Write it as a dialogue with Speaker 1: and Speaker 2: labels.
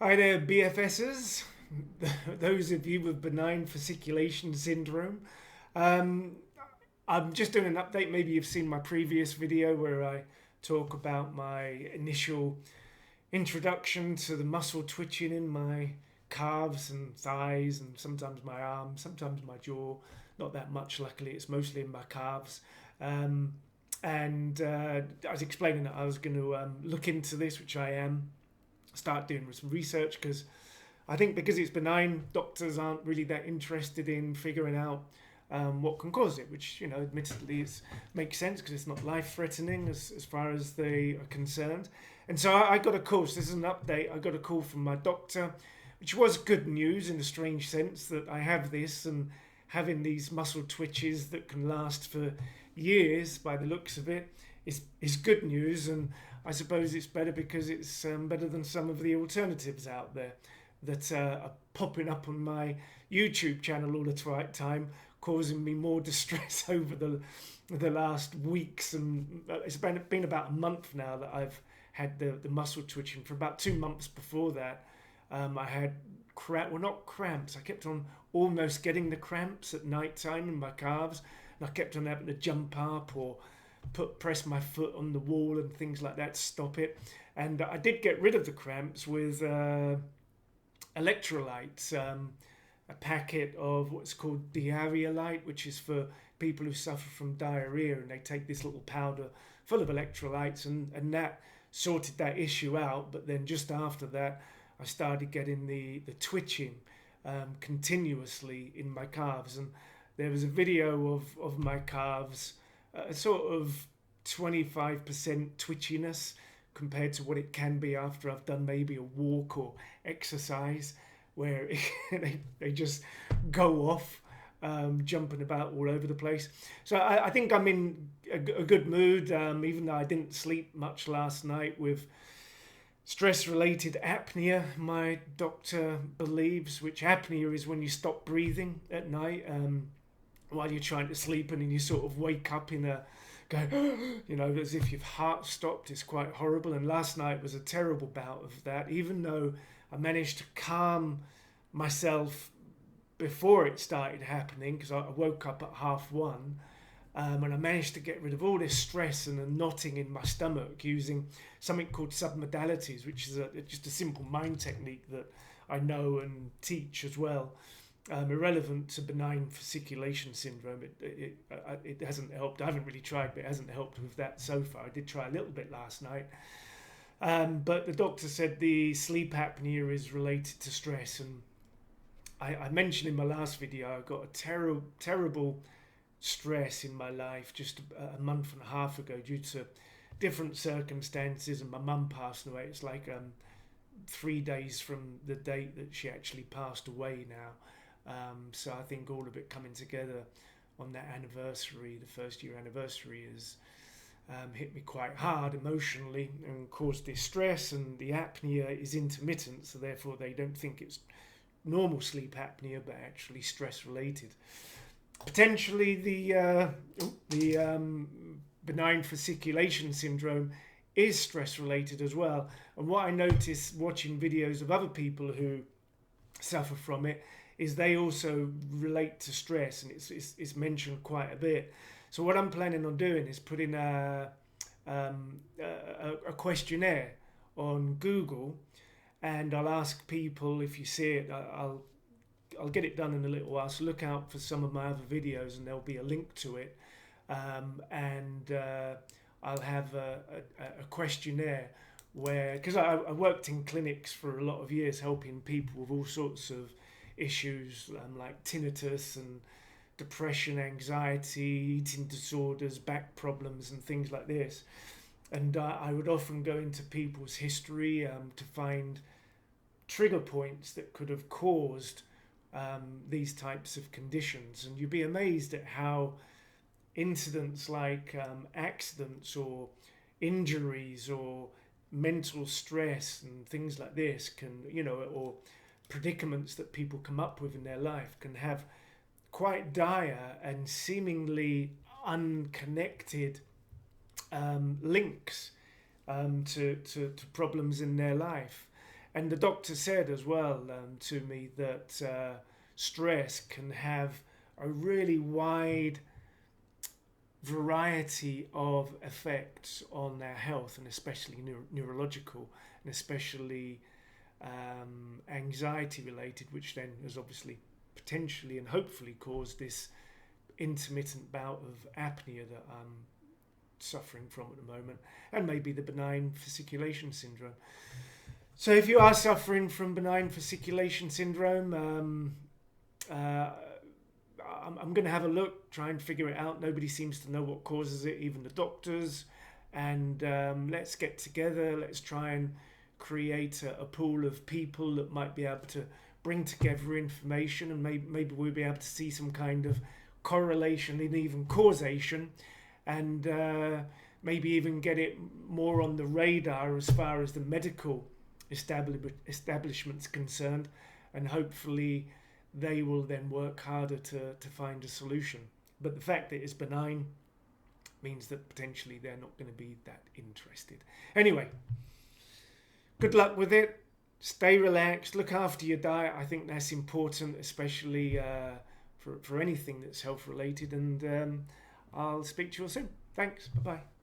Speaker 1: Hi there, BFSs, those of you with benign fasciculation syndrome. Um, I'm just doing an update. Maybe you've seen my previous video where I talk about my initial introduction to the muscle twitching in my calves and thighs, and sometimes my arms, sometimes my jaw. Not that much, luckily, it's mostly in my calves. Um, and I was explaining that I was going to look into this, which I am, start doing some research because I think because it's benign, doctors aren't really that interested in figuring out what can cause it, which, admittedly makes sense because it's not life threatening as far as they are concerned. And so I got a call, so this is an update. I got a call from my doctor, which was good news in a strange sense that I have this, and having these muscle twitches that can last for years by the looks of it is good news. And I suppose it's better because it's better than some of the alternatives out there that are popping up on my YouTube channel all the right time, causing me more distress over the last weeks. And it's been about a month now that I've had the muscle twitching. For about 2 months before that, I had well, not cramps. I kept on almost getting the cramps at night time in my calves, and I kept on having to jump up or press my foot on the wall and things like that to stop it. And I did get rid of the cramps with electrolytes, a packet of what's called diarrhealite, which is for people who suffer from diarrhea, and they take this little powder full of electrolytes, and that sorted that issue out. But then just after that, I started getting the twitching continuously in my calves, and there was a video of my calves, sort of 25% twitchiness compared to what it can be after I've done maybe a walk or exercise, where they just go off, jumping about all over the place. So I think I'm in a good mood, even though I didn't sleep much last night with stress-related apnea, my doctor believes, which apnea is when you stop breathing at night while you're trying to sleep, and then you sort of wake up in a go, as if your heart stopped. It's quite horrible. And last night was a terrible bout of that, even though I managed to calm myself before it started happening, because I woke up at 1:30. And I managed to get rid of all this stress and a knotting in my stomach using something called submodalities, which is just a simple mind technique that I know and teach as well. Irrelevant to benign fasciculation syndrome, it hasn't helped. I haven't really tried, but it hasn't helped with that so far. I did try a little bit last night, but the doctor said the sleep apnea is related to stress. And I mentioned in my last video I got a terrible stress in my life just a month and a half ago due to different circumstances, and my mum passed away. It's like 3 days from the date that she actually passed away now. So I think all of it coming together on that anniversary, the first year anniversary, has hit me quite hard emotionally and caused distress. And the apnea is intermittent, so therefore they don't think it's normal sleep apnea, but actually stress related. Potentially the benign fasciculation syndrome is stress related as well. And what I notice watching videos of other people who suffer from it is they also relate to stress, and it's mentioned quite a bit. So what I'm planning on doing is putting a questionnaire on Google, and I'll ask people if you see it. I'll get it done in a little while, so look out for some of my other videos and there'll be a link to it. And I'll have a questionnaire where, because I worked in clinics for a lot of years helping people with all sorts of issues, like tinnitus and depression, anxiety, eating disorders, back problems and things like this. And I would often go into people's history to find trigger points that could have caused these types of conditions. And you'd be amazed at how incidents like accidents or injuries or mental stress and things like this can, or predicaments that people come up with in their life can have quite dire and seemingly unconnected links to problems in their life. And the doctor said as well to me that stress can have a really wide variety of effects on our health, and especially neurological, and especially anxiety related, which then has obviously potentially and hopefully caused this intermittent bout of apnea that I'm suffering from at the moment, and maybe the benign fasciculation syndrome. So if you are suffering from benign fasciculation syndrome, I'm going to have a look, try and figure it out. Nobody seems to know what causes it, even the doctors. And let's get together. Let's try and create a pool of people that might be able to bring together information, and maybe we'll be able to see some kind of correlation and even causation, and maybe even get it more on the radar as far as the medical establishment's concerned, and hopefully they will then work harder to find a solution. But the fact that it's benign means that potentially they're not going to be that interested. Anyway, good luck with it. Stay relaxed, look after your diet. I think that's important, especially for anything that's health related, and I'll speak to you all soon. Thanks, bye-bye.